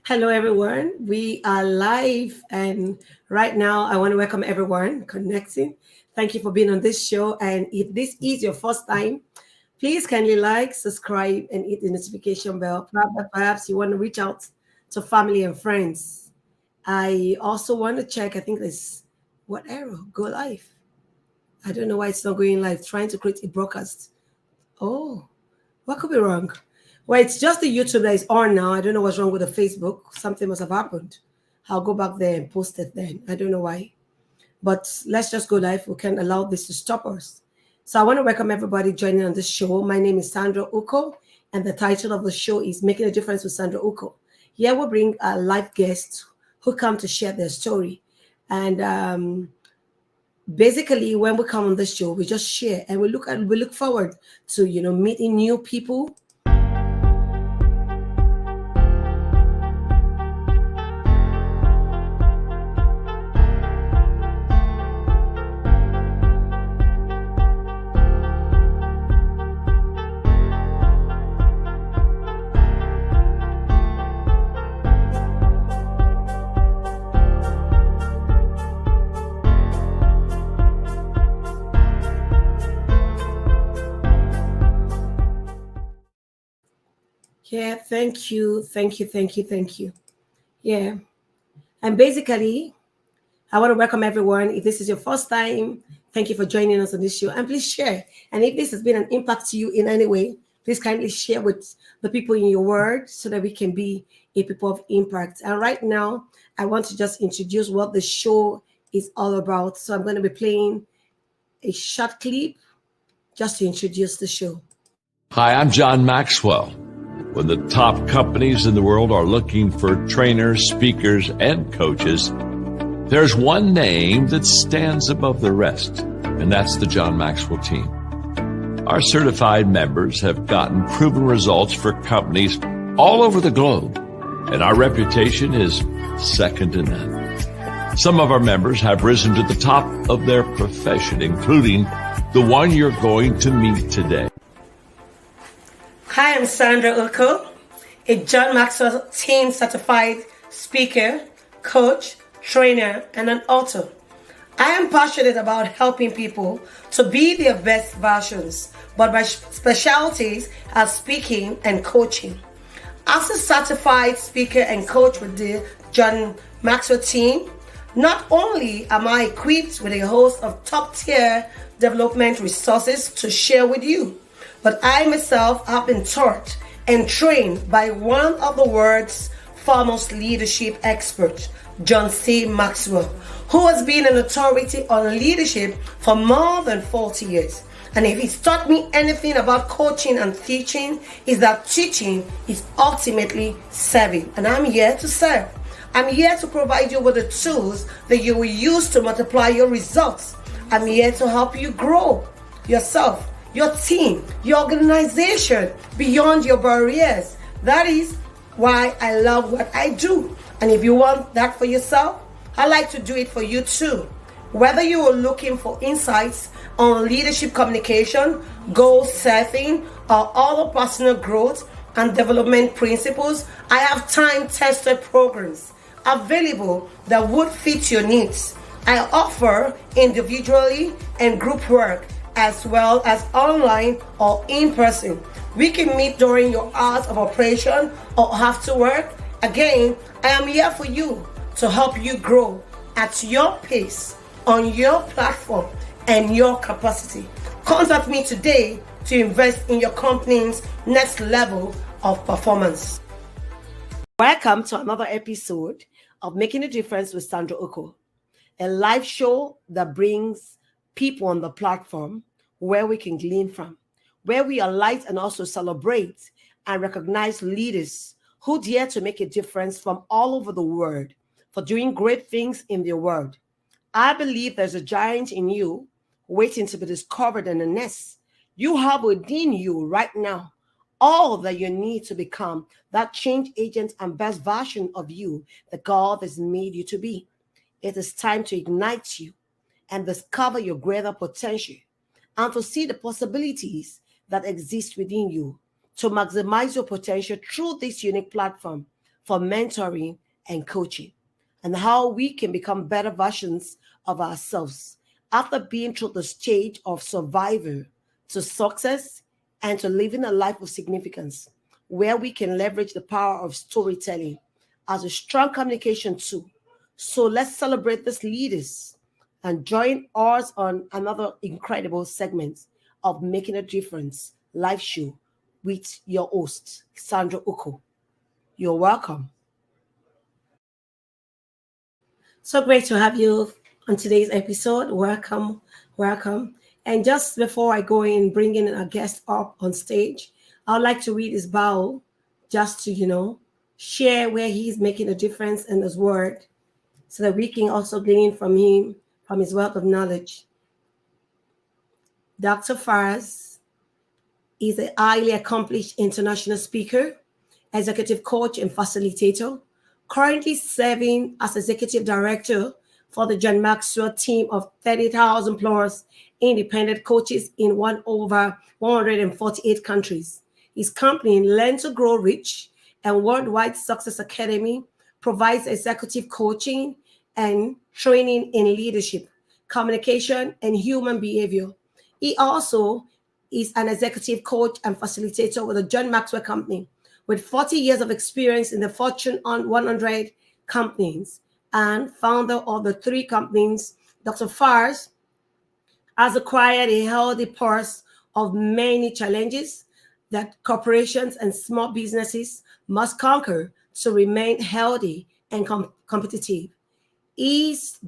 Hello, everyone. We are live, and right now, I want to welcome everyone connecting. Thank you for being on this show. And if this is your first time, please kindly like, subscribe, and hit the notification bell. Perhaps you want to reach out to family and friends. I also want to check. I think this what arrow go live. I don't know why it's not going live. Trying to create a broadcast. Oh, what could be wrong? Well, it's just the YouTube that is on now. I don't know what's wrong with the Facebook. Something must have happened. I'll go back there and post it then. I don't know why. But let's just go live. We can't allow this to stop us. So I want to welcome everybody joining on this show. My name is Sandra Ukoh, and the title of the show is Making a Difference with Sandra Ukoh. Here we'll bring live guests who come to share their story. And basically, when we come on this show, we just share and we look forward to meeting new people. Yeah, thank you, thank you, thank you, thank you. Yeah, and basically, I want to welcome everyone. If this is your first time, thank you for joining us on this show, and please share. And if this has been an impact to you in any way, please kindly share with the people in your world so that we can be a people of impact. And right now, I want to just introduce what the show is all about. So I'm going to be playing a short clip just to introduce the show. Hi, I'm John Maxwell. When the top companies in the world are looking for trainers, speakers, and coaches, there's one name that stands above the rest, and that's the John Maxwell team. Our certified members have gotten proven results for companies all over the globe, and our reputation is second to none. Some of our members have risen to the top of their profession, including the one you're going to meet today. Hi, I'm Sandra Ukoh, a John Maxwell team certified speaker, coach, trainer, and an author. I am passionate about helping people to be their best versions, but my specialties are speaking and coaching. As a certified speaker and coach with the John Maxwell team, not only am I equipped with a host of top-tier development resources to share with you, but I myself have been taught and trained by one of the world's foremost leadership experts, John C. Maxwell, who has been an authority on leadership for more than 40 years. And if he's taught me anything about coaching and teaching, is that teaching is ultimately serving. And I'm here to serve. I'm here to provide you with the tools that you will use to multiply your results. I'm here to help you grow yourself, your team, your organization beyond your barriers. That is why I love what I do. And if you want that for yourself, I like to do it for you too. Whether you are looking for insights on leadership communication, goal setting, or other personal growth and development principles, I have time-tested programs available that would fit your needs. I offer individually and group work, as well as online or in person. We can meet during your hours of operation or after work. Again, I am here for you to help you grow at your pace, on your platform, and your capacity. Contact me today to invest in your company's next level of performance. Welcome to another episode of Making a Difference with Sandra Ukoh, a live show that brings people on the platform where we can glean from, where we alight and also celebrate and recognize leaders who dare to make a difference from all over the world for doing great things in their world. I believe there's a giant in you waiting to be discovered in a nest. You have within you right now all that you need to become that change agent and best version of you that God has made you to be. It is time to ignite you and discover your greater potential and to see the possibilities that exist within you to maximize your potential through this unique platform for mentoring and coaching, and how we can become better versions of ourselves after being through the stage of survival to success and to living a life of significance, where we can leverage the power of storytelling as a strong communication tool. So let's celebrate these leaders and join us on another incredible segment of Making a Difference live show with your host, Sandra Ukoh. You're welcome. So great to have you on today's episode. Welcome, welcome. And just before I go in bringing a guest up on stage, I would like to read his bio just to, share where he's making a difference in his word so that we can also glean from him, from his wealth of knowledge. Dr. Faraz is a highly accomplished international speaker, executive coach, and facilitator, currently serving as executive director for the John Maxwell team of 30,000 plus independent coaches in over 148 countries. His company, Learn to Grow Rich and Worldwide Success Academy, provides executive coaching and training in leadership, communication, and human behavior. He also is an executive coach and facilitator with the John Maxwell Company, with 40 years of experience in the Fortune 100 companies and founder of the three companies. Dr. Fars has acquired a healthy purse of many challenges that corporations and small businesses must conquer to remain healthy and competitive. His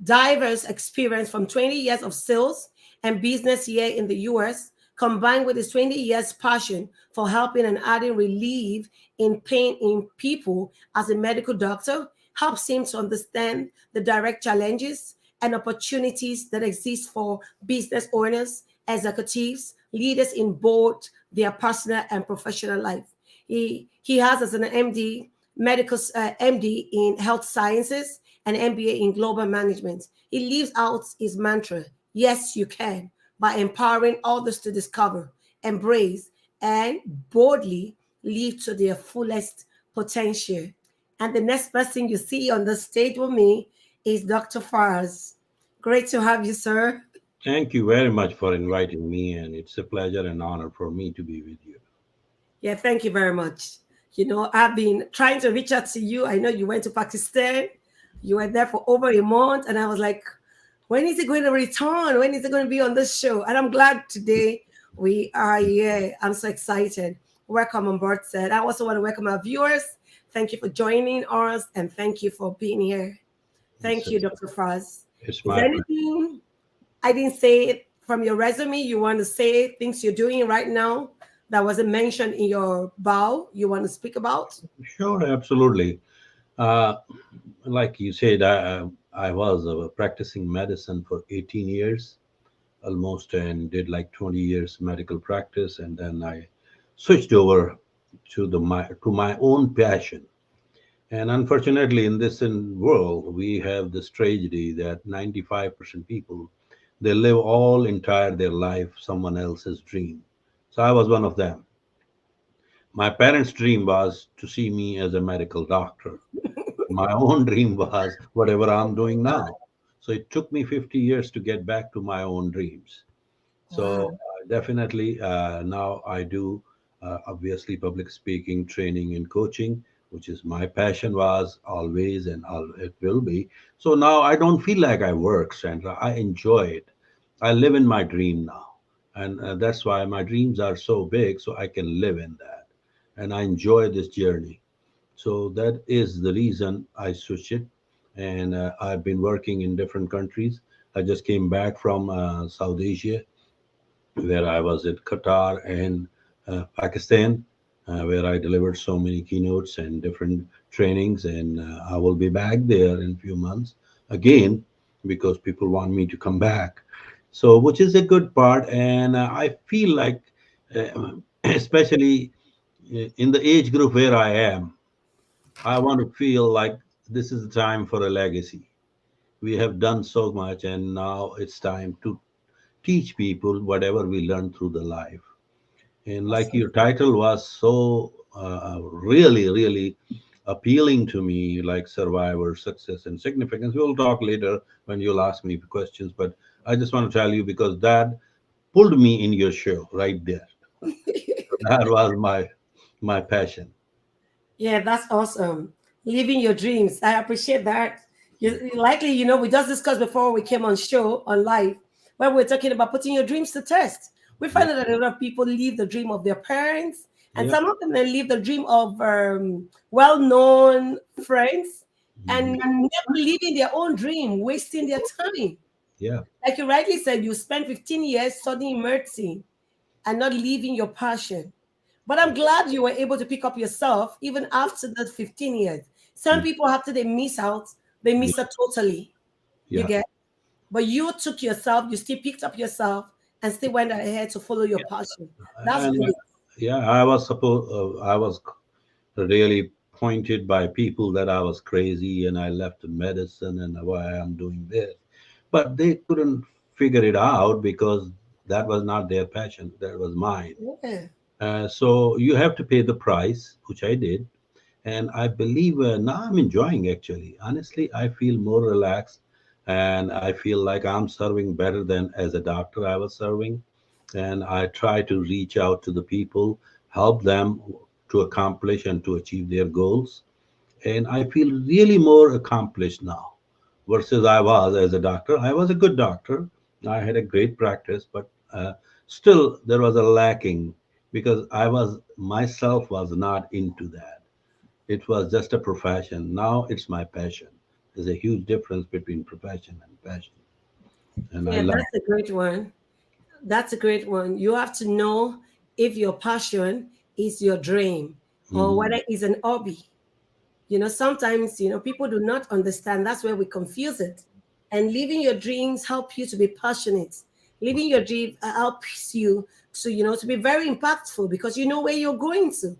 diverse experience from 20 years of sales and business here in the US, combined with his 20 years passion for helping and adding relief in pain in people as a medical doctor, helps him to understand the direct challenges and opportunities that exist for business owners, executives, leaders in both their personal and professional life. He has as an MD, MD in health sciences and MBA in global management. He lives out his mantra, yes, you can, by empowering others to discover, embrace, and boldly live to their fullest potential. And the next person you see on the stage with me is Dr. Faraz. Great to have you, sir. Thank you very much for inviting me, and it's a pleasure and honor for me to be with you. Yeah, thank you very much. I've been trying to reach out to you. I know you went to Pakistan. You were there for over a month, and I was like, when is he going to return? When is he going to be on this show? And I'm glad today we are here. I'm so excited. Welcome on board, said. I also want to welcome our viewers. Thank you for joining us, and thank you for being here. It's, Thank you, Dr. Fraz. it's Is my there pleasure. anything I didn't say it from your resume you want to say, things you're doing right now that wasn't mentioned in your bio you want to speak about? Sure, absolutely. Uh, like you said, I was practicing medicine for 18 years almost and did like 20 years medical practice. And then I switched over to my own passion. And unfortunately, in this world, we have this tragedy that 95% people, they live all entire their life someone else's dream. So I was one of them. My parents' dream was to see me as a medical doctor. My own dream was whatever I'm doing now. So it took me 50 years to get back to my own dreams. So Wow. definitely now I do obviously public speaking, training, and coaching, which is my passion was always and it will be. So now I don't feel like I work, Sandra. I enjoy it. I live in my dream now, and that's why my dreams are so big, so I can live in that, and I enjoy this journey. So that is the reason I switched it, and I've been working in different countries. I just came back from South Asia where I was at Qatar and Pakistan, where I delivered so many keynotes and different trainings. And I will be back there in a few months again because people want me to come back. So, which is a good part. And I feel like, especially in the age group where I am, I want to feel like this is the time for a legacy. We have done so much, and now it's time to teach people whatever we learn through the life. And like Awesome. your title was so really, really appealing to me, like survivor, success, and significance. We'll talk later when you'll ask me questions, but I just want to tell you because that pulled me in your show right there. That was my passion. Yeah, that's awesome. Living your dreams. I appreciate that. Likely, we just discussed before we came on show on live when we are talking about putting your dreams to test. We Yeah, find out that a lot of people live the dream of their parents, and yeah. some of them they live the dream of well-known friends, Mhm. and never living their own dream, wasting their time. Yeah, Like you rightly said, you spent 15 years studying medicine and not living your passion. But I'm glad you were able to pick up yourself even after the 15 years. Some mm, people, after they miss out, they yeah, miss out totally. You yeah. get, but you took yourself, you still picked up yourself and still went ahead to follow your passion. That's And great. yeah, I was really pointed by people that I was crazy and I left medicine and why I'm doing this. But they couldn't figure it out because that was not their passion, that was mine. Yeah. So you have to pay the price, which I did. And I believe now I'm enjoying actually. Honestly, I feel more relaxed and I feel like I'm serving better than as a doctor I was serving. And I try to reach out to the people, help them to accomplish and to achieve their goals. And I feel really more accomplished now versus I was as a doctor. I was a good doctor. I had a great practice, but still there was a lacking because I was myself was not into that. It was just a profession. Now it's my passion. There's a huge difference between profession and passion, and I Yeah, love. that's a great one. That's a great one. You have to know if your passion is your dream or Mhm. whether it's an hobby. Sometimes, people do not understand. That's where we confuse it. And living your dreams help you to be passionate. Living your dream helps you to be very impactful because you know where you're going to,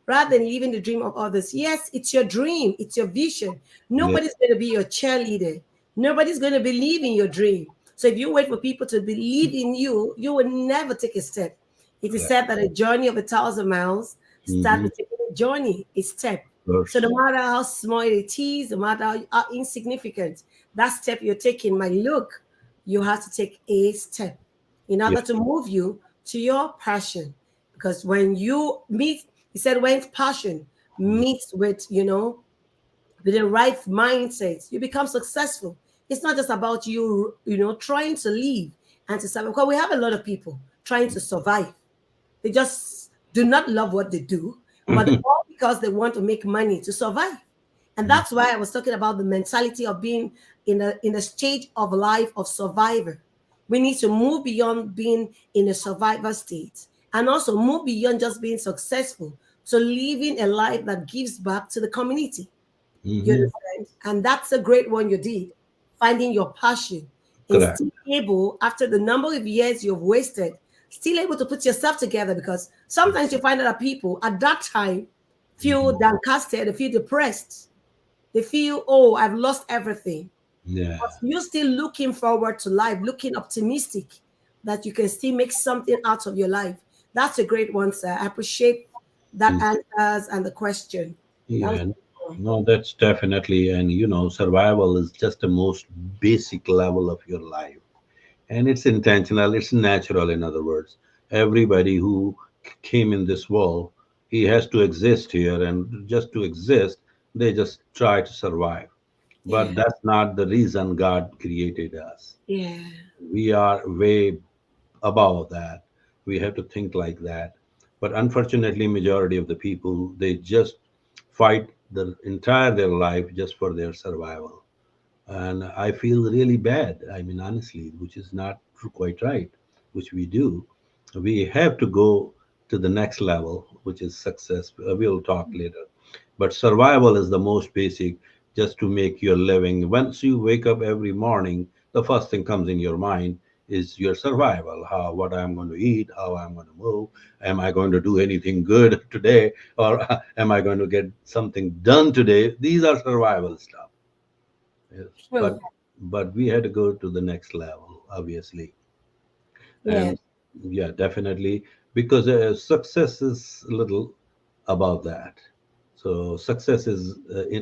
rather than living the dream of others. Yes, it's your dream, it's your vision. Yeah, Nobody's going to be your cheerleader. Nobody's going to believe in your dream. So if you wait for people to believe in you, you will never take a step. It is correct. said that a journey of 1,000 miles starts Mm-hmm. with taking a journey, a step. So no Course. matter how small it is, no matter how insignificant that step you're taking might look, you have to take a step in Yeah. order to move you to your passion. Because when you meet, he said, when passion meets with the right mindset, you become successful. It's not just about trying to live and to survive. Because we have a lot of people trying to survive. They just do not love what they do, but all because they want to make money to survive. And that's why I was talking about the mentality of being in a stage of life of survivor. We need to move beyond being in a survivor state and also move beyond just being successful to living a life that gives back to the community. You Mm-hmm. understand? And that's a great one you did, finding your passion and Correct. still able, after the number of years you've wasted, still able to put yourself together because sometimes you find out that people at that time feel downcasted, they feel depressed, they feel, oh, I've lost everything. Yeah. But you're still looking forward to life, looking optimistic that you can still make something out of your life. That's a great one, sir. I appreciate that Mm. answers and the question. That was Yeah. a good one. No, that's definitely, and survival is just the most basic level of your life. And it's intentional, it's natural, in other words. Everybody who came in this world, he has to exist here, and just to exist, they just try to survive. But Yeah. that's not the reason God created us. Yeah. We are way above that. We have to think like that. But unfortunately, majority of the people, they just fight the entire their life just for their survival. And I feel really bad. I mean, honestly, which is not quite right, which we do. We have to go to the next level, which is success. We'll talk later. But survival is the most basic, just to make your living. Once you wake up every morning, the first thing comes in your mind is your survival. How, what I'm going to eat, how I'm going to move, am I going to do anything good today, or am I going to get something done today? These are survival stuff. Yes. True. But we had to go to the next level, obviously. Yeah. And yeah, definitely, because success is a little above that. So success is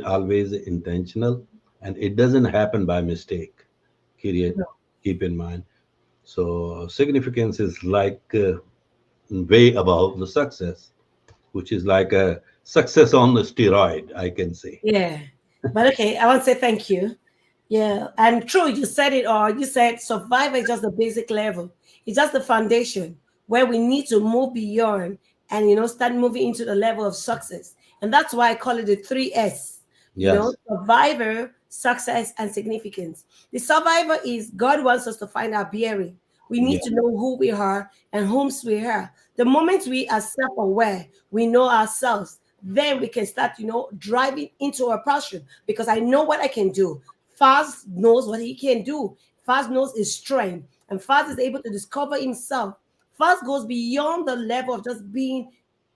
always intentional, and it doesn't happen by mistake. Period. No. Keep in mind. So significance is like way above the success, which is like a success on the steroid, I can say. Yeah. But okay, I want to say thank you. Yeah. And true, you said it all. You said survival is just the basic level. It's just the foundation where we need to move beyond and start moving into the level of success. And that's why I call it the 3S. Yes. Survivor, success, and significance. The survivor is God wants us to find our bearing. We Yeah. need to know who we are and whom's we are. The moment we are self-aware, we know ourselves, then we can start, driving into our passion because I know what I can do. Faz knows what he can do. Faz knows his strength, and Faz is able to discover himself. Faz goes beyond the level of just being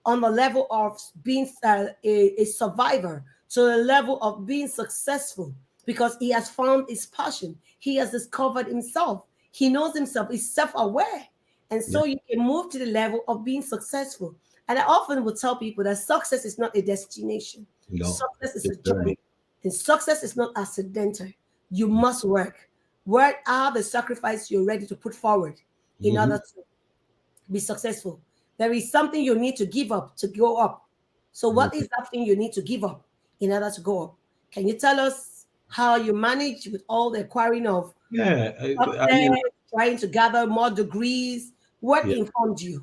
on the level of being a survivor to the level of being successful because he has found his passion. He has discovered himself. He knows himself. He's self-aware. And Yeah. so you can move to the level of being successful. And I often would tell people that success is not a destination. No, Success it's is a a journey. journey. And success is not accidental. You must work. What are the sacrifices you're ready to put forward in Hmm. order to be successful? There is something you need to give up to go up. So, what is that thing you need to give up in order to go up? Can you tell us how you manage with all the acquiring of Yeah, I success, mean, trying to gather more degrees? What yeah. informed you?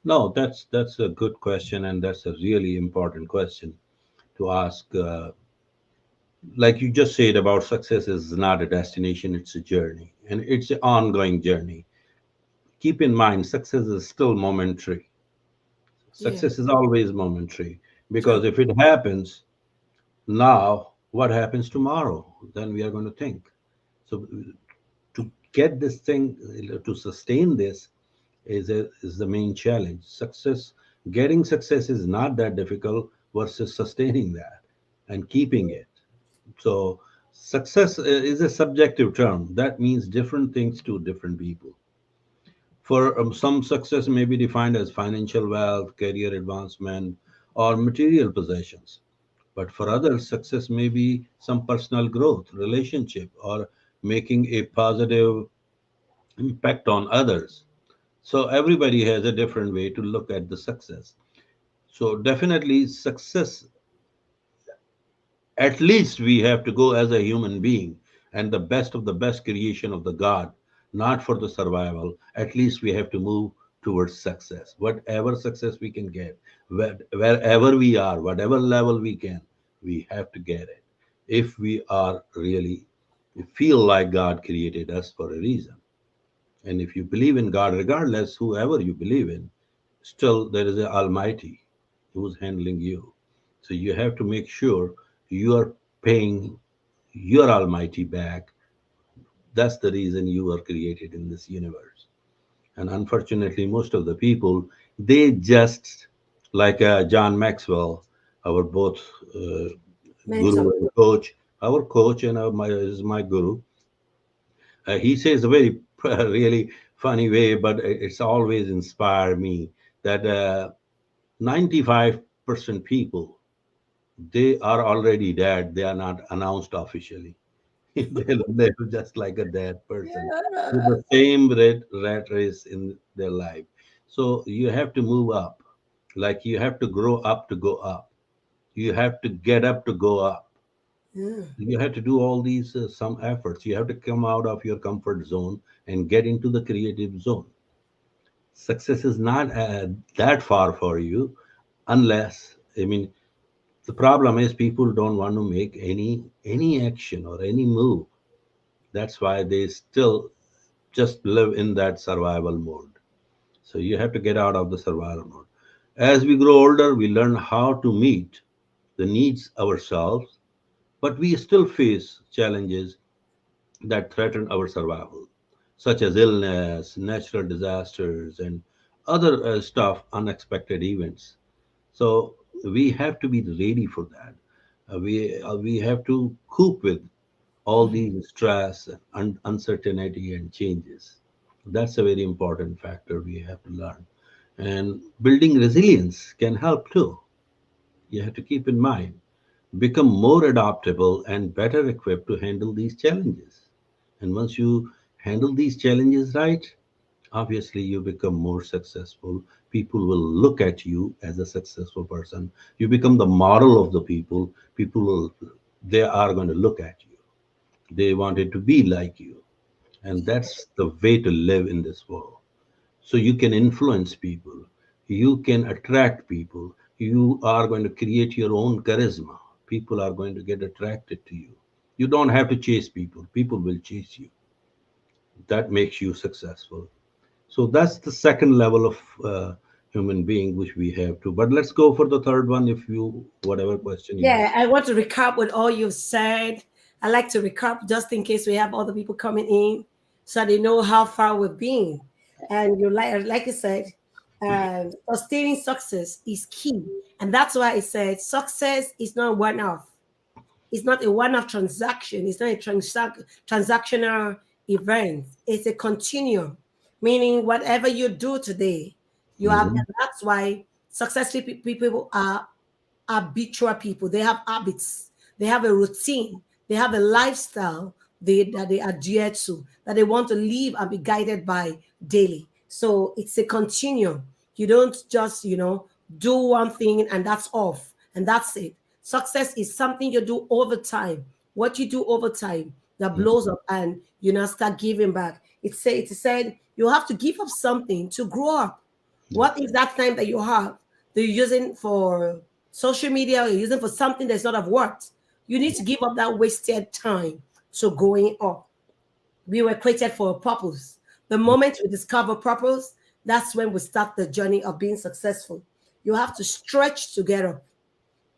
No, that's a good question, and that's a really important question to ask. Like you just said about success is not a destination; it's a journey, and it's an ongoing journey. Keep in mind, success is still momentary. Yeah, Success is always momentary true. because if it happens now, what happens tomorrow? Then we are going to think. So to get this thing to sustain this is the main challenge. Getting success is not that difficult versus sustaining that and keeping it. So success is a subjective term. That means different things to different people. For some, success may be defined as financial wealth, career advancement, or material possessions. But for others, success may be some personal growth, relationship, or making a positive impact on others. So everybody has a different way to look at the success. So definitely success, at least we have to go as a human being and the best of the best creation of the God, not for the survival. At least we have to move towards success. Whatever success we can get, wherever we are, whatever level we can, we have to get it. If we are really feel like God created us for a reason. And if you believe in God, regardless whoever you believe in, still there is an Almighty who's handling you. So you have to make sure you are paying your Almighty back. That's the reason you are created in this universe. And unfortunately, most of the people, they just like John Maxwell, our both Mental. guru and coach, our coach and is my guru. He says a very really funny way, but it's always inspired me that 95% people, they are already dead. They are not announced officially. They're just like a dead person with Yeah. the same rat race in their life. So you have to move up. Like you have to grow up to go up. You have to get up to go up. Yeah. You have to do all these some efforts. You have to come out of your comfort zone and get into the creative zone. Success is not that far for you unless, I mean, the problem is people don't want to make any action or any move. That's why they still just live in that survival mode. So you have to get out of the survival mode. As we grow older, we learn how to meet the needs ourselves, but we still face challenges that threaten our survival, such as illness, natural disasters, and other stuff, unexpected events. So we have to be ready for that. We have to cope with all these stress and uncertainty and changes. That's a very important factor we have to learn. And building resilience can help too. You have to keep in mind, become more adaptable and better equipped to handle these challenges. And once you handle these challenges right, obviously you become more successful. People will look at you as a successful person. You become the model of the people. People will, they are going to look at you. They wanted to be like you. And that's the way to live in this world. So you can influence people, you can attract people, you are going to create your own charisma. People are going to get attracted to you. You don't have to chase people, people will chase you. That makes you successful. So that's the second level of human being which we have to. But let's go for the third one. If you, whatever question you have. Yeah, I want to recap what all you've said. I like to recap just in case we have other people coming in so they know how far we've been. And you like you said, sustaining success is key. And that's why I said success is not one off. It's not a one-off transaction. It's not a transactional event. It's a continuum, meaning whatever you do today, you have. Mhm. And that's why successful people are habitual people. They have habits. They have a routine. They have a lifestyle that they adhere to, that they want to live and be guided by daily. So it's a continuum. You don't just, do one thing and that's off and that's it. Success is something you do over time. What you do over time that Mhm. blows up and you now start giving back. It said you have to give up something to grow up. Yeah. What is that time that you have that you're using for social media or you're using for something that's not of worth? You need to give up that wasted time. So going up. We were created for a purpose. The moment we discover purpose, that's when we start the journey of being successful. You have to stretch to get up.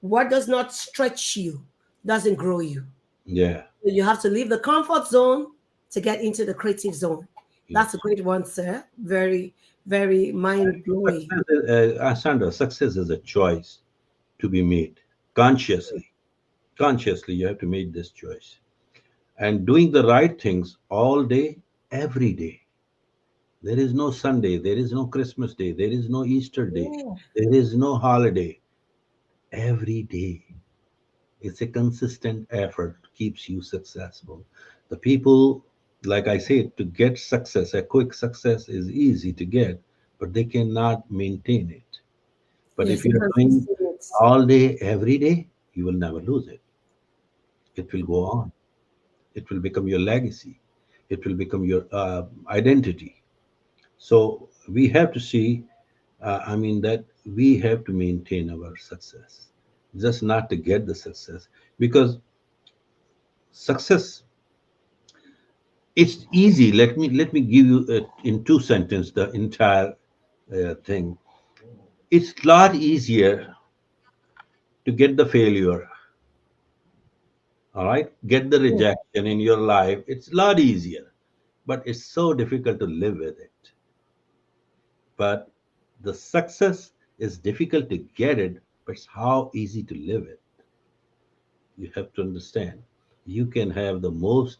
What does not stretch you doesn't grow you. Yeah. So you have to leave the comfort zone to get into the creative zone. That's a Yes. great one, sir. Very, very mind blowing. Success, Sandra, success is a choice to be made consciously. Consciously, you have to make this choice. And doing the right things all day, every day. There is no Sunday, there is no Christmas day, there is no Easter day, Yeah. there is no holiday. Every day. It's a consistent effort keeps you successful. The people, like I said, to get success, a quick success is easy to get, but they cannot maintain it. But if Yes, a you're doing consistent. all day, every day, you will never lose it. It will go on. It will become your legacy. It will become your identity. So we have to see, that we have to maintain our success, just not to get the success. Because success, it's easy. Let me give you in two sentences the entire thing. It's a lot easier to get the failure, all right? Get the Yeah. rejection in your life. It's a lot easier, but it's so difficult to live with it. But the success is difficult to get it, but it's how easy to live it. You have to understand. You can have the most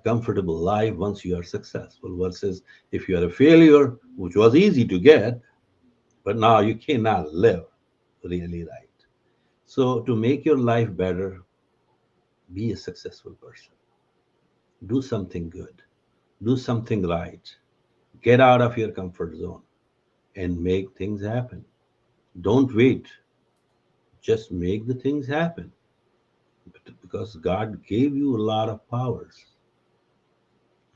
comfortable life once you are successful, versus if you are a failure, which was easy to get, but now you cannot live really right. So, to make your life better, be a successful person. Do something good, do something right, get out of your comfort zone and make things happen. Don't wait, just make the things happen. Because God gave you a lot of powers.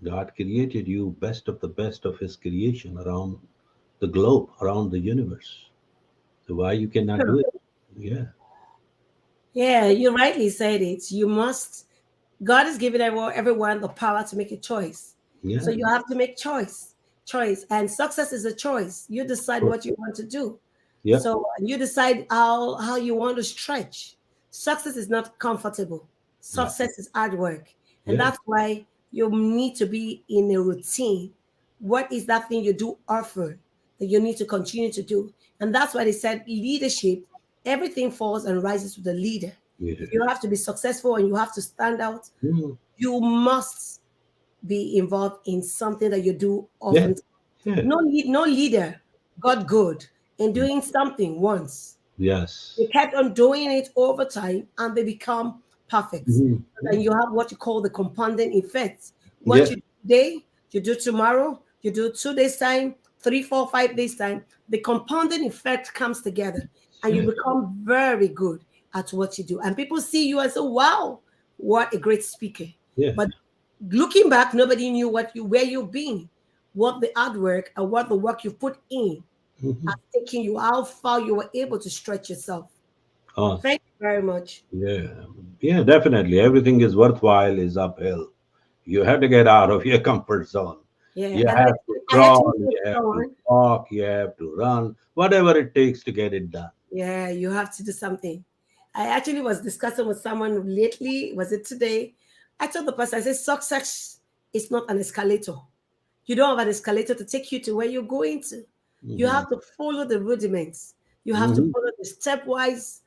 God created you best of the best of His creation around the globe, around the universe. So why you cannot do Sure. it? Yeah, Yeah, you rightly said it. You must. God has given everyone the power to make a choice. So yeah, you have to make choice, and success is a choice. You decide for what you sure. want to do. Yeah, So you decide how you want to stretch. Success is not comfortable. yeah, Success is hard work, and yeah, that's why you need to be in a routine. What is that thing you do often that you need to continue to do? And that's why they said leadership. Everything falls and rises with the leader. yeah, If you have to be successful and you have to stand out, mm, you must be involved in something that you do yeah, often. yeah, No leader got good in doing something once. Yes. They kept on doing it over time and they become perfect. Mhm. And you have what you call the compounding effect. What Yeah. you do today, you do tomorrow, you do 2 days time, 3, 4, 5 days time. The compounding effect comes together and you Yeah. become very good at what you do. And people see you and say, wow, what a great speaker. Yeah. But looking back, nobody knew where you've been, what the hard work and what the work you put in has Mhm. taken you, how far you were able to stretch yourself. Awesome. Thank you very much. Yeah. Yeah, definitely. Everything is worthwhile is uphill. You have to get out of your comfort zone. Yeah, You and have to I had to crawl, tell you have to someone, walk, you have to run, whatever it takes to get it done. yeah, you have to do something. I actually was discussing with someone lately, was it today? I told the person, I said, success is not an escalator. You don't have an escalator to take you to where you're going to. You Hmm. have to follow the rudiments. You have to Hmm. follow the stepwise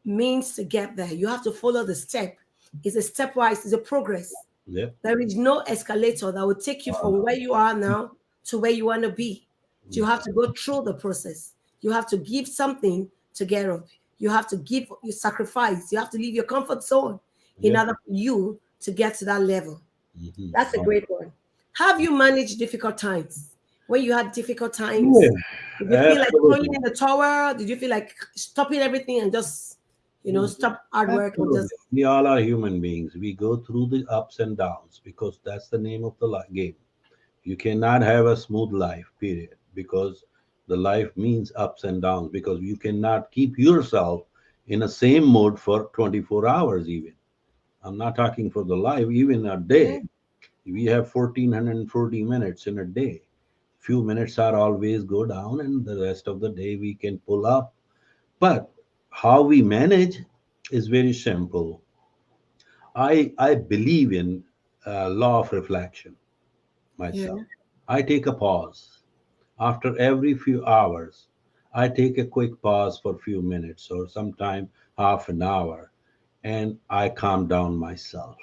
means to get there. You have to follow the step. It's a stepwise, it's a progress. Yeah. There is no escalator that will take you from where you are now to where you want to be. You Yeah. have to go through the process. You have to give something to get up. You have to give, you sacrifice. You have to leave your comfort zone in Yeah. order for you to get to that level. Hmm. That's a great one. Have you managed difficult times? When you had difficult Yeah. times, did you feel like throwing Absolutely. in the towel? Did you feel like stopping everything and just, stop hard work and Absolutely. just, We all are human beings. We go through the ups and downs because that's the name of the game. You cannot have a smooth life, period, because the life means ups and downs, because you cannot keep yourself in the same mode for 24 hours, even. I'm not talking for the life, even a yeah, day. We have 1440 minutes in a day. Few minutes are always go down, and the rest of the day we can pull up. But how we manage is very simple. I believe in law of reflection myself. yeah. I take a pause. After every few hours, I take a quick pause for a few minutes or sometime half an hour, and I calm down myself.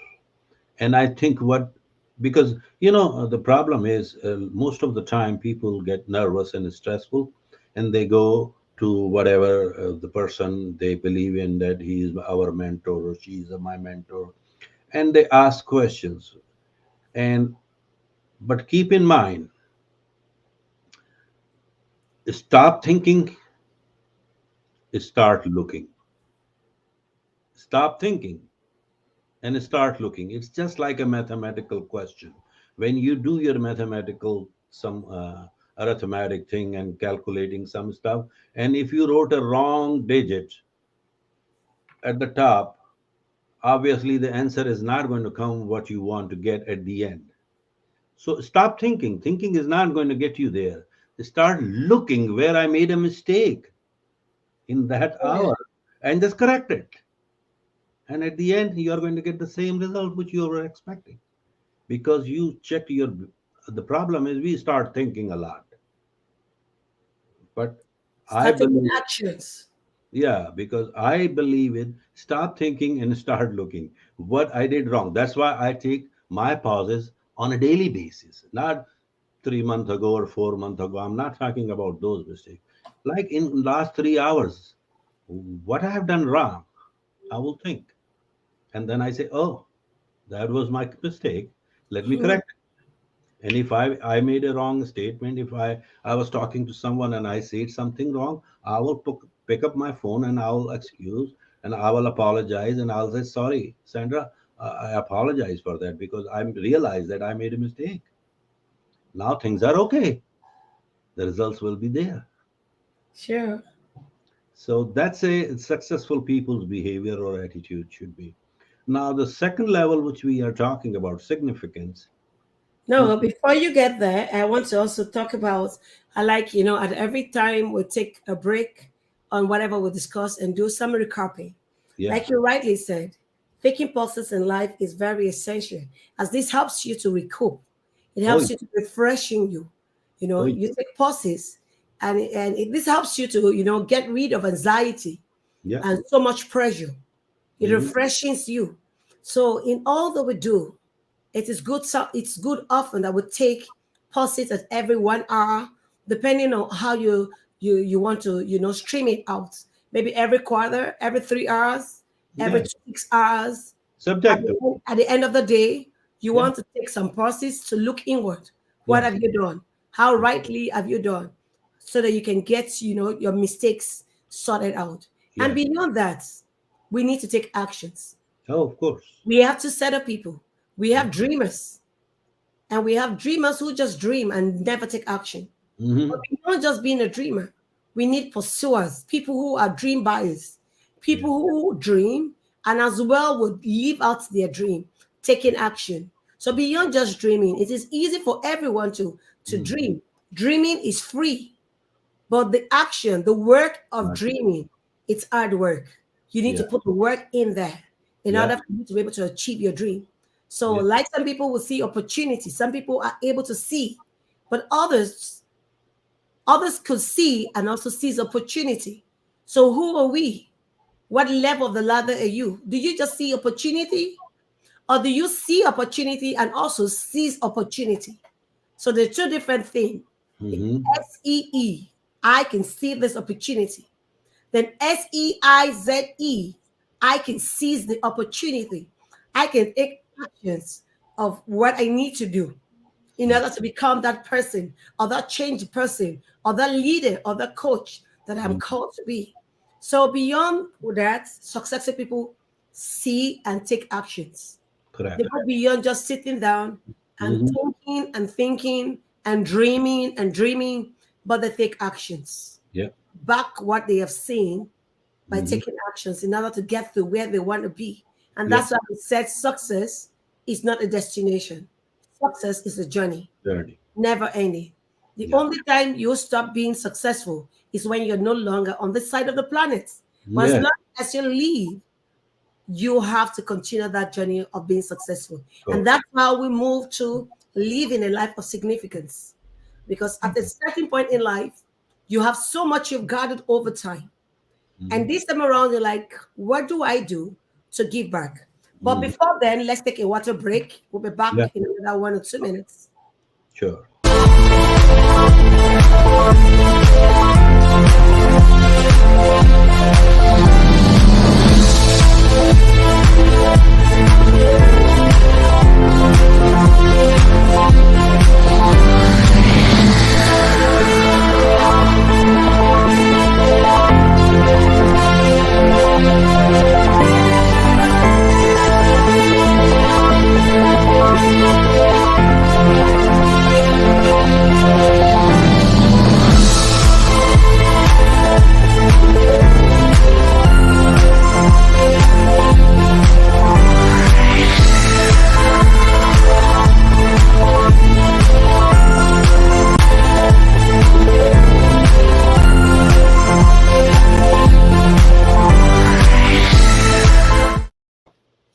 And I think what, because the problem is most of the time people get nervous and stressful, and they go to whatever the person they believe in, that he is our mentor or she is my mentor, and they ask questions. And but keep in mind, stop thinking, start looking. Stop thinking and start looking. It's just like a mathematical question. When you do your mathematical some arithmetic thing and calculating some stuff, and if you wrote a wrong digit at the top, obviously the answer is not going to come what you want to get at the end. So stop thinking. Thinking is not going to get you there. Start looking where I made a mistake in that Yeah. hour and just correct it. And at the end, you are going to get the same result which you were expecting, because you checked your. The problem is we start thinking a lot, but I Start taking believe, actions. yeah, because I believe in stop thinking and start looking what I did wrong. That's why I take my pauses on a daily basis, not 3 months ago or 4 months ago. I'm not talking about those mistakes. Like in last 3 hours, what I have done wrong, I will think, and then I say, oh, that was my mistake. Let me Mhm. correct it. And if I made a wrong statement, if I was talking to someone and I said something wrong, I will pick up my phone and I will excuse and I will apologize and I'll say, sorry, Sandra, I apologize for that because I realized that I made a mistake. Now things are okay. The results will be there. Sure. So that's a successful people's behavior or attitude should be. Now, the second level, which we are talking about, significance, is No, before you get there, I want to also talk about, I like, at every time we take a break on whatever we discuss and do some recapping. yeah. Like you rightly said, taking pauses in life is very essential as this helps you to recoup. It Oh, helps you to refreshing you. oh, You take pauses this helps you to, get rid of anxiety yeah. and so much pressure. It Hmm. refreshes you. So in all that we do, it is good. So it's good often that we take pauses at every 1 hour, depending on how you want to stream it out. maybe every quarter, every 3 hours, every Yeah, 6 hours. subjective. At the end of the day, you Yeah, want to take some pauses to look inward. What yes, have you done? How rightly have you done? So that you can get, your mistakes sorted out. And yes. beyond that, we need to take actions. Oh, of course. We have to set up people. We Yeah. have dreamers, and we have dreamers who just dream and never take action. But Hmm. beyond just being a dreamer, we need pursuers, people who are dream buyers, Yeah. people who dream and as well would live out their dream, taking action. So beyond just dreaming, it is easy for everyone to Mm. dream. Dreaming is free, but the action, the work of Right. dreaming, it's hard work. You need to Yeah. put the work in there in Yeah. order for you to be able to achieve your dream. So, Yeah. like some people will see opportunity, some people are able to see, but others could see and also seize opportunity. So, who are we? What level of the ladder are you? Do you just see opportunity, or do you see opportunity and also seize opportunity? So, they're two different things. The Hmm. SEE, I can see this opportunity. Then SEIZE, I can seize the opportunity. I can take actions of what I need to do in Yeah. order to become that person or that change person or that leader or that coach that I'm Mm. called to be. So beyond that, successful people see and take actions. They Correct. go beyond just sitting down and Hmm. thinking and dreaming, but they take actions. Yeah. Back what they have seen by Hmm. taking actions in order to get to where they want to be. And Yeah. that's why we said success is not a destination. Success is a journey, Journey. never ending. The Yeah. only time you stop being successful is when you're no longer on this side of the planet. But as Yeah. long as you leave, you have to continue that journey of being successful. Of And course. that's how we move to living a life of significance. Because at a certain point in life, you have so much you've gathered over time. And Hmm. this time around, you're like, what do I do to give back? But Hmm. before then, let's take a water break. We'll be Yeah. back in another 1 or 2 minutes. Sure.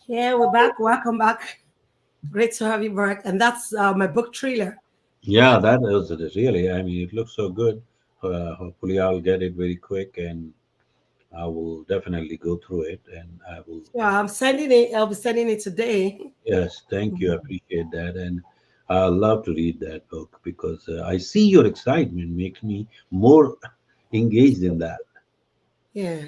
Yeah, we're back. Welcome back. Great to have you back. And that's my book trailer. Yeah, that was it really. I mean, it looks so good. Hopefully, I'll get it very quick, and I will definitely go through it. And I will. Yeah, I'm sending it. I'll be sending it today. Yes, thank you. I appreciate that, and I love to read that book because I see your excitement makes me more engaged in that. Yeah.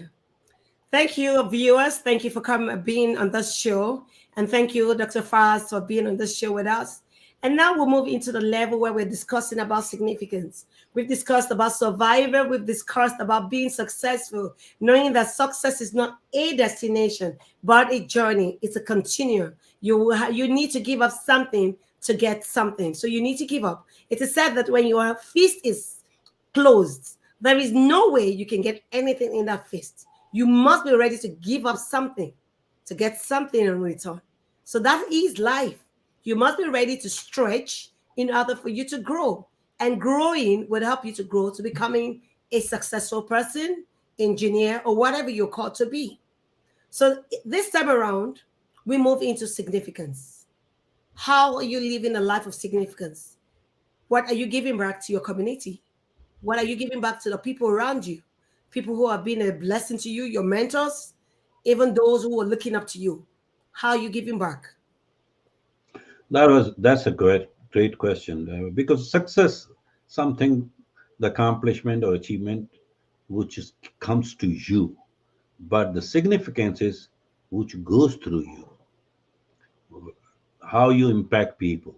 Thank you, viewers. Thank you for coming, being on this show. And thank you, Dr. Faz, for being on this show with us. And now we'll move into the level where we're discussing about significance. We've discussed about survival. We've discussed about being successful, knowing that success is not a destination, but a journey. It's a continuum. You need to give up something to get something. So you need to give up. It is said that when your feast is closed, there is no way you can get anything in that feast. You must be ready to give up something to get something in return. So that is life. You must be ready to stretch in order for you to grow. And growing will help you to grow to becoming a successful person, engineer, or whatever you're called to be. So this time around, we move into significance. How are you living a life of significance? What are you giving back to your community? What are you giving back to the people around you? People who have been a blessing to you, your mentors, even those who are looking up to you. How are you giving back? That's a great question because success, something, the accomplishment or achievement which comes to you, but the significance is which goes through you, how you impact people,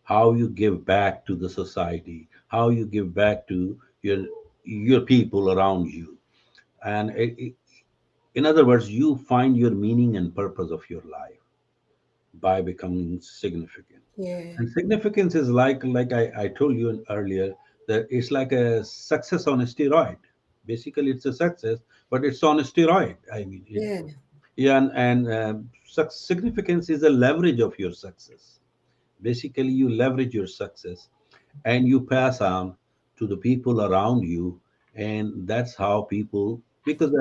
how you give back to the society, how you give back to your people around you, and in other words, you find your meaning and purpose of your life by becoming significant. Yeah. And significance is like I told you earlier, that it's like a success on a steroid. Basically, it's a success, but it's on a steroid. I mean, Yeah. yeah, and significance is a leverage of your success. Basically, you leverage your success and you pass on to the people around you, and that's how people, because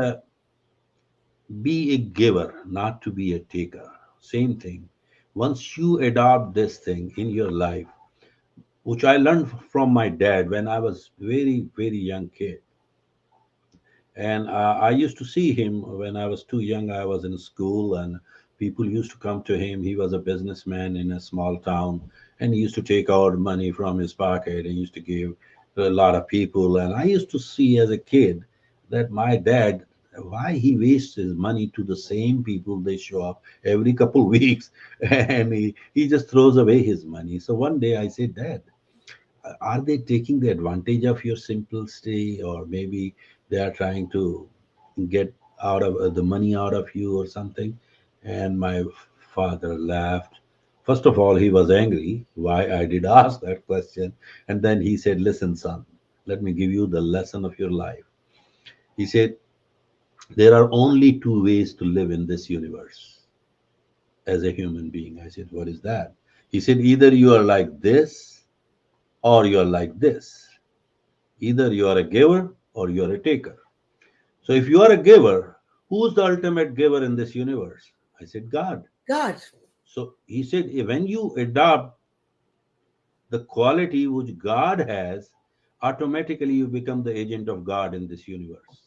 be a giver, not to be a taker. Same thing. Once you adopt this thing in your life, which I learned from my dad when I was very young kid, and I used to see him when I was too young. I was in school, and people used to come to him. He was a businessman in a small town, and he used to take out money from his pocket and used to give to a lot of people. And I used to see as a kid that my dad, why he wastes his money to the same people. They show up every couple weeks, and he just throws away his money. So one day I said, Dad, are they taking the advantage of your simplicity, or maybe they are trying to get out of the money out of you or something? And my father laughed. First of all, he was angry why I did ask that question, and then he said, listen, son, let me give you the lesson of your life. He said, there are only two ways to live in this universe as a human being. I said, what is that? He said, either you are like this or you are like this. Either you are a giver or you are a taker. So if you are a giver, who's the ultimate giver in this universe? I said, God. God. So he said, when you adopt the quality which God has, automatically you become the agent of God in this universe.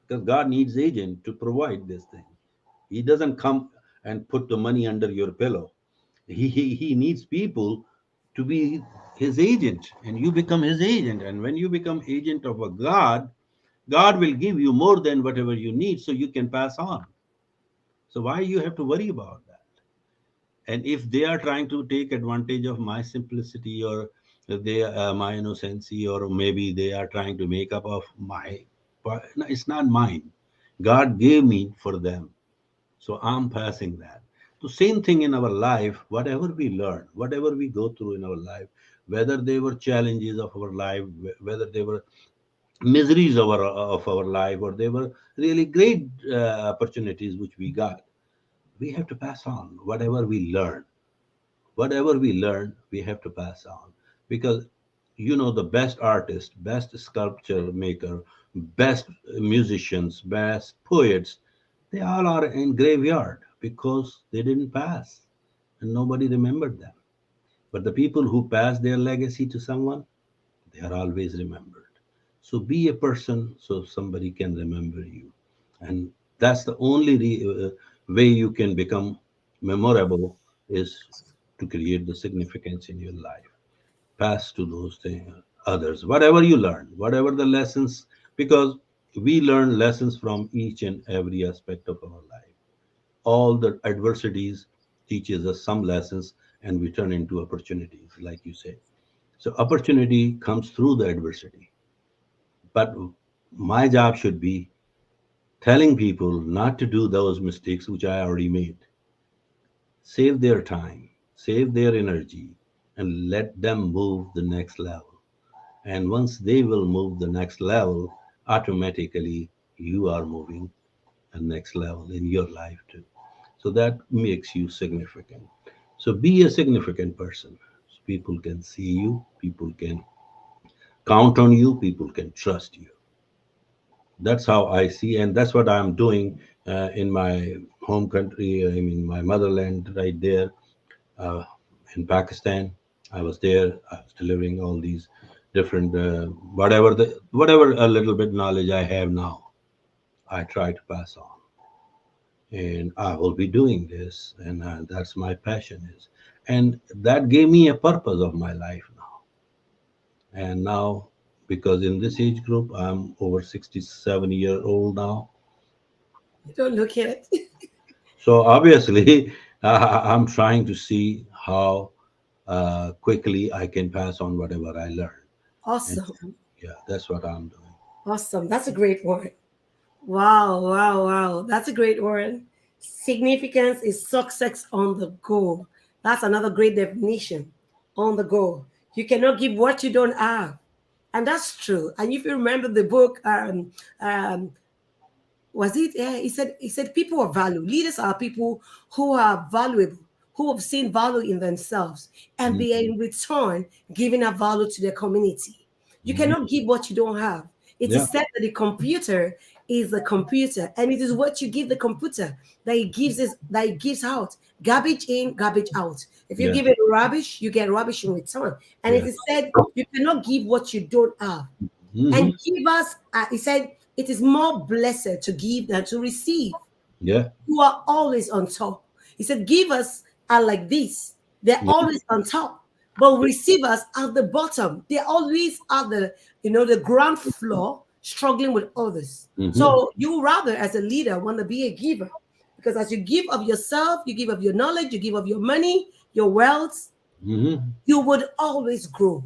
Because God needs agent to provide this thing. He doesn't come and put the money under your pillow. He needs people to be his agent, and you become his agent. And when you become agent of a God, God will give you more than whatever you need so you can pass on. So why you have to worry about that? And if they are trying to take advantage of my simplicity, or they my innocency, or maybe they are trying to make up of my, no, it's not mine. God gave me for them. So I'm passing that. The same thing in our life, whatever we learn, whatever we go through in our life, whether they were challenges of our life, whether they were miseries of our life, or they were really great opportunities which we got, we have to pass on whatever we learn, we have to pass on. Because the best artist, best sculpture maker, best musicians, best poets, they all are in graveyard because they didn't pass and nobody remembered them. But the people who pass their legacy to someone, they are always remembered. So be a person so somebody can remember you. And that's the only way you can become memorable, is to create the significance in your life. Pass to those things, others, whatever you learn, whatever the lessons, because we learn lessons from each and every aspect of our life. All the adversities teaches us some lessons, and we turn into opportunities, like you said. So opportunity comes through the adversity. But my job should be telling people not to do those mistakes which I already made. Save their time, save their energy, and let them move the next level. And once they will move the next level, automatically you are moving the next level in your life too. So that makes you significant. So be a significant person. So people can see you, people can count on you, people can trust you. That's how I see, and that's what I'm doing in my home country. I mean, my motherland, right there uh, in Pakistan. I was there. I was delivering all these different whatever a little bit knowledge I have now. I try to pass on, and I will be doing this, and that's my passion is, and that gave me a purpose of my life now. And now because in this age group, I'm over 67-year-old now. You don't look it. So obviously, I'm trying to see how quickly I can pass on whatever I learn. And Awesome. yeah, that's what I'm doing. Awesome. That's a great word. Wow, wow, wow. That's a great word. Significance is success on the go. That's another great definition. On the go. You cannot give what you don't have. And that's true. And if you remember the book, um, was it? Yeah, he said people of value. Leaders are people who are valuable, who have seen value in themselves, and they are Mhm. in return giving a value to their community. You Mhm. cannot give what you don't have. It Yeah, is said that the computer is a computer, and it is what you give the computer that it gives out. Garbage in, garbage out. If you yeah, give it rubbish, you get rubbish in return. And it yeah. is said you cannot give what you don't have. Hmm. And give us, he said, it is more blessed to give than to receive. Yeah, You are always on top. He said, givers are like this. They're yeah, always on top. But receivers are the bottom. They always are the ground floor struggling with others. hmm, So you rather, as a leader, want to be a giver. Because as you give of yourself, you give of your knowledge, you give of your money, your wealth, hmm, you would always grow.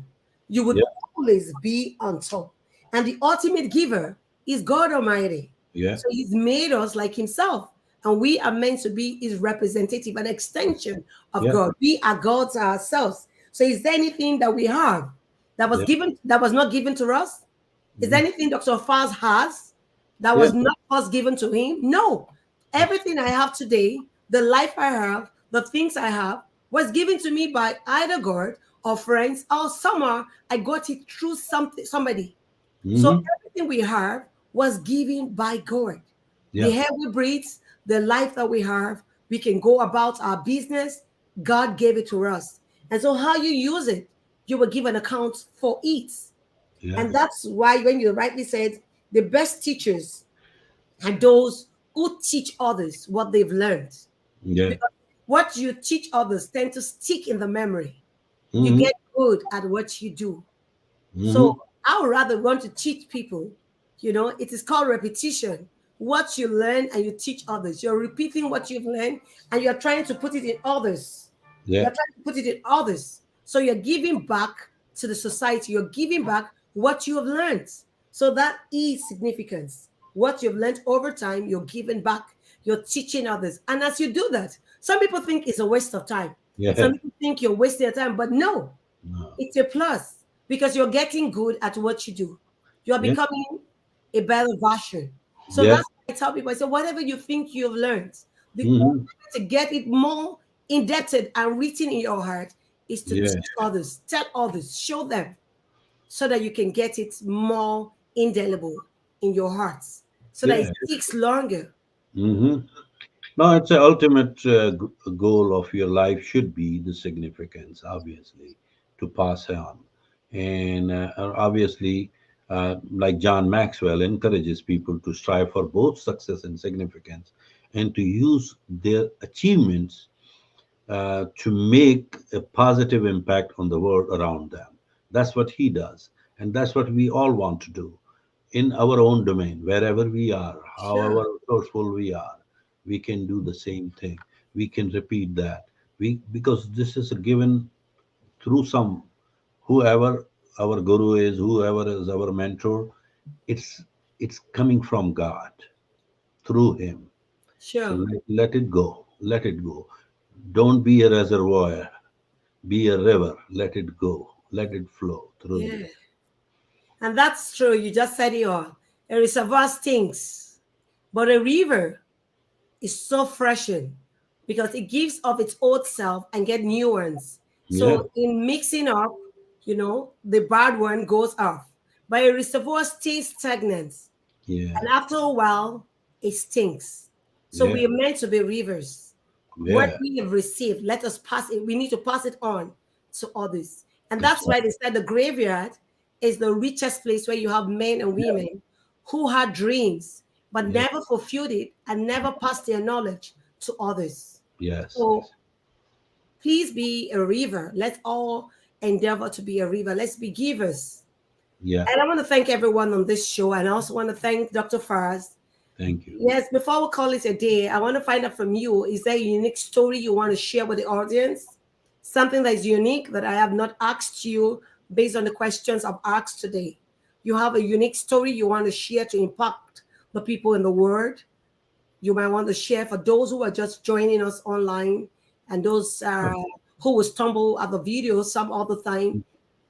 You would yeah, always be on top. And the ultimate giver is God Almighty. yeah, So He's made us like Himself. And we are meant to be His representative, an extension of yeah, God. We are God's ourselves. So is there anything that we have yeah, that was not given to us? Is there mhm, anything Dr. Faz has that yeah, was not first given to him? No. Everything I have today, the life I have, the things I have, was given to me by either God or friends or somehow I got it through somebody. So hmm, everything we have was given by God. The yeah, air we breathe, the life that we have, we can go about our business. God gave it to us. And so how you use it, you will give an account for it. yeah, And that's why, when you rightly said, the best teachers are those who teach others what they've learned. yeah, Because what you teach others tend to stick in the memory. You hmm, get good at what you do. hmm, So I would rather want to teach people. It is called repetition. What you learn and you teach others. You're repeating what you've learned and you're trying to put it in others. yeah, You're trying to put it in others. So you're giving back to the society. You're giving back what you have learned. So that is significance. What you've learned over time, you're giving back. You're teaching others. And as you do that, some people think it's a waste of time. yeah. Some people think you're wasting your time, but no, No. it's a plus because you're getting good at what you do. You're Yeah, becoming a better version. So yeah, that's why I tell people, I say, whatever you think you've learned, the only hmm, way to get it more indebted and written in your heart is to yeah, teach others, tell others, show them so that you can get it more indelible in your hearts so that it yeah. sticks longer. Hmm. No, it's a ultimate goal of your life should be the significance, obviously, to pass on. And obviously, like John Maxwell encourages people to strive for both success and significance and to use their achievements to make a positive impact on the world around them. That's what he does. And that's what we all want to do in our own domain, wherever we are, however Sure. resourceful we are, we can do the same thing. We can repeat that. Because this is a given through some whoever our guru is, whoever is our mentor, it's it's coming from God through him. So Sure. let it go. Let it go. Don't be a reservoir. Be a river. Let it go. Let it flow through you. Yeah. And that's true. You just said it all. A reservoir stinks, but a river is so freshen because it gives of its old self and get new ones. Yeah. So in mixing up, the bad one goes off. But a reservoir stays stagnant. Yeah. And after a while, it stinks. So Yeah. we are meant to be rivers. What Yeah. we have received, let us pass it. We need to pass it on to others. And That's that's right. why they said the graveyard is the richest place where you have men and Yeah. women who had dreams but Yeah. never fulfilled it and never passed their knowledge to others. Yes. So please be a river. Let's all endeavor to be a river. Let's be givers. Yeah. And I want to thank everyone on this show. And I also want to thank Dr. Faraz. Thank you. Yes, before we call it a day, I want to find out from you, is there a unique story you want to share with the audience? Something that is unique that I have not asked you based on the questions I've asked today. You have a unique story you want to share to impact the people in the world. You might want to share for those who are just joining us online and those who will stumble at the video some other time.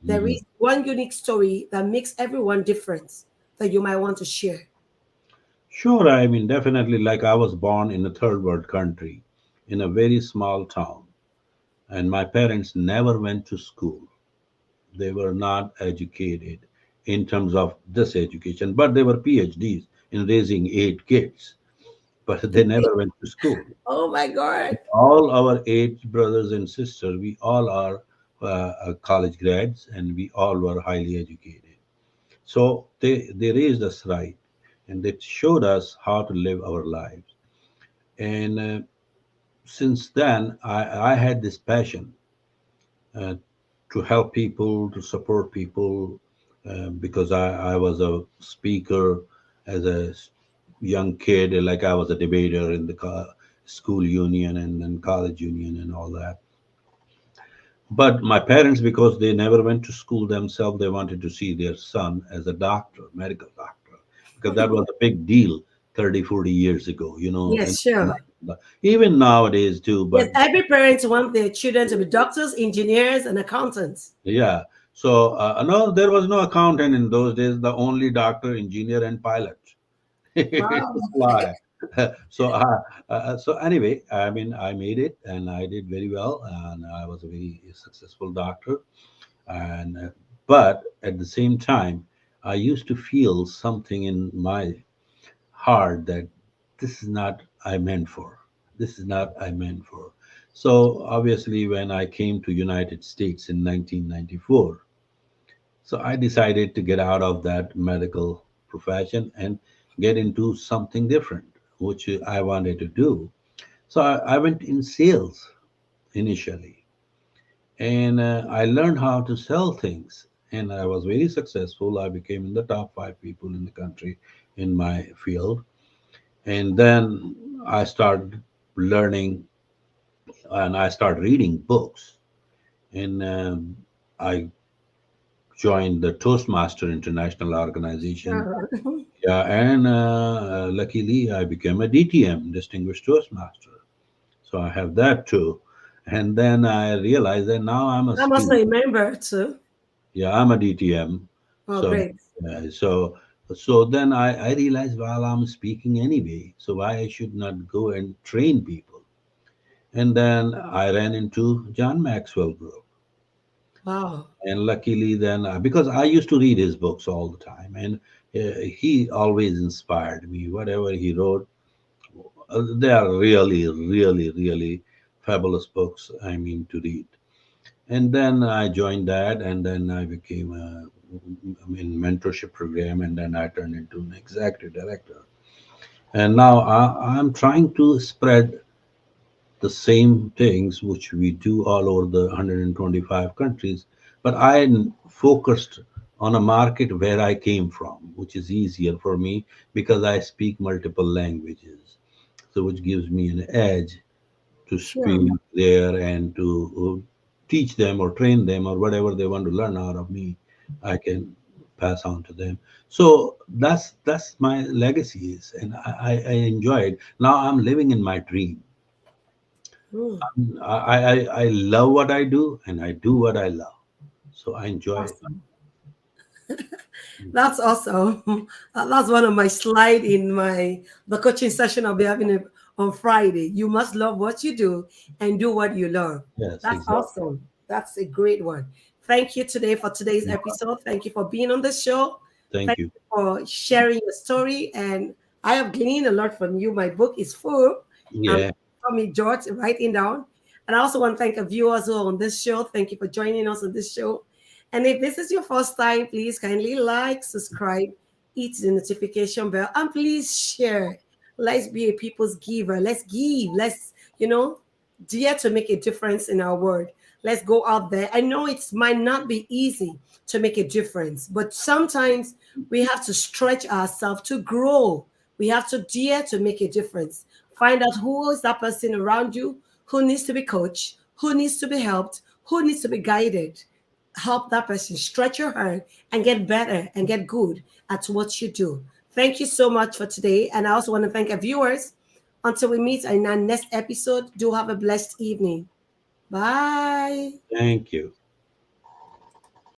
There Mhm. is one unique story that makes everyone different that you might want to share. Sure, I mean, definitely. Like, I was born in a third world country in a very small town, and my parents never went to school. They were not educated in terms of this education, but they were PhDs in raising 8 kids, but they never went to school. Oh my God. All our 8 brothers and sisters, we all are college grads, and we all were highly educated. So they raised us right, and they showed us how to live our lives. And since then, I had this passion uh, to help people, to support people, because I was a speaker as a young kid. Like, I was a debater in the school union and then college union and all that. But my parents, because they never went to school themselves, they wanted to see their son as a doctor, medical doctor, because that was a big deal 30, 40 years ago, Yes, sure. even nowadays too. Yes, But every parent wants their children to be doctors, engineers, and accountants. yeah, so no, there was no accountant in those days, the only doctor, engineer, and pilot. Wow. To fly. So anyway, I mean, I made it and I did very well, and I was a very successful doctor. And but at the same time, I used to feel something in my heart that this is not I meant for. This is not I meant for. So obviously, when I came to United States in 1994, so I decided to get out of that medical profession and get into something different, which I wanted to do. So I went in sales initially, and I learned how to sell things, and I was very successful. I became in the top 5 people in the country in my field, and then I started learning and I started reading books, and I joined the Toastmaster International Organization. Sure. Yeah, and luckily I became a DTM, Distinguished Toastmaster. So I have that too. And then I realized that now I'm a I'm also speaker. a member too. Yeah, I'm a DTM. Oh, So, great. so then I realized, well, I'm speaking anyway, so why I should not go and train people? And then I ran into John Maxwell Group. Wow. And luckily, then because I used to read his books all the time, and he always inspired me. Whatever he wrote, they are really, really, really fabulous books. I mean, to read. And then I joined that, and then I became a in mentorship program, and then I turned into an executive director. And now I'm trying to spread the same things which we do all over the 125 countries, but focused on a market where I came from, which is easier for me because I speak multiple languages, so which gives me an edge to Sure. speak there and to teach them or train them or whatever they want to learn out of me. I can pass on to them. So that's my legacy is, and I enjoy it. Now I'm living in my dream. Mm, I love what I do, and I do what I love. So I enjoy it. awesome. That's awesome. That's one of my slide in the coaching session I'll be having on Friday. You must love what you do and do what you love. Yes, That's exactly. awesome. That's a great one. Thank you today for today's episode. Thank you for being on the show. Thank Thank you. you for sharing your story. And I have gleaned a lot from you. My book is full. Um, Yeah, for me, George, writing down. And I also want to thank our viewers who are on this show. Thank you for joining us on this show. And if this is your first time, please kindly like, subscribe, hit the notification bell, and please share. Let's be a people's giver. Let's give. Let's, dare to make a difference in our world. Let's go out there. I know it might not be easy to make a difference, but sometimes we have to stretch ourselves to grow. We have to dare to make a difference. Find out who is that person around you who needs to be coached, who needs to be helped, who needs to be guided. Help that person stretch your hand and get better and get good at what you do. Thank you so much for today. And I also want to thank our viewers. Until we meet in our next episode, do have a blessed evening. Bye. Thank you.